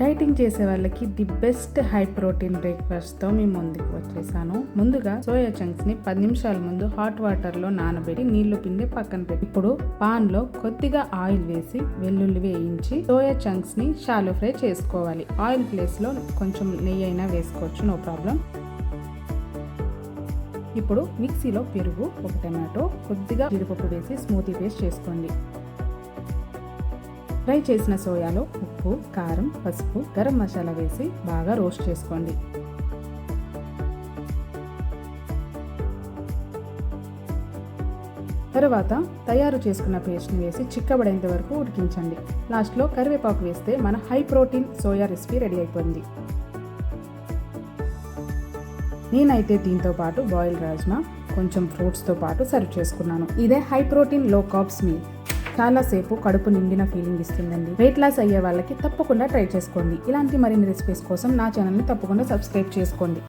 Dieting చేసే వాళ్ళకి the best high protein breakfast తో మీ ముందుకు వచ్చేసాను. ముందుగా సోయా చంక్స్ ని 10 నిమిషాల ముందు హాట్ వాటర్ లో నానబెట్టి నీళ్లు పిండి పక్కన పెట్టి ఇప్పుడు పాన్ లో కొద్దిగా ఆయిల్ వేసి వెల్లుల్లి వేయించి సోయా చంక్స్ ని షాలో ఫ్రై చేసుకోవాలి. ఆయిల్ ప్లేస్ లో కొంచెం నెయ్యి అయినా వేసుకోవచ్చు, నో ప్రాబ్లం. ఇప్పుడు మిక్సీలో పెరుగు, ఒక టమాటో, కొద్దిగా జీడిపప్పు వేసి స్మూతీ పేస్ట్ చేసుకోండి. ఫ్రై చేసిన సోయాలో ఉప్పు, కారం, పసుపు, గరం మసాలా వేసి బాగా రోస్ట్ చేసుకోండి. తరువాత తయారు చేసుకున్న పేస్ట్ని వేసి చిక్కబడేంత వరకు ఉడికించండి. లాస్ట్లో కరివేపాకు వేస్తే మన high protein soya recipe ready అయిపోయింది. నేనైతే దీంతో పాటు బాయిల్ రాజ్మా, కొంచెం ఫ్రూట్స్తో పాటు సర్వ్ చేసుకున్నాను. ఇదే హై ప్రోటీన్ లో కార్బ్స్ మీల్. చాలాసేపు కడుపు నిండిన ఫీలింగ్ ఇస్తుందండి. వెయిట్ లాస్ అయ్యే వాళ్ళకి తప్పకుండా ట్రై చేసుకోండి. ఇలాంటి మరిన్ని రెసిపీస్ కోసం నా ఛానల్ని తప్పకుండా సబ్స్క్రైబ్ చేసుకోండి.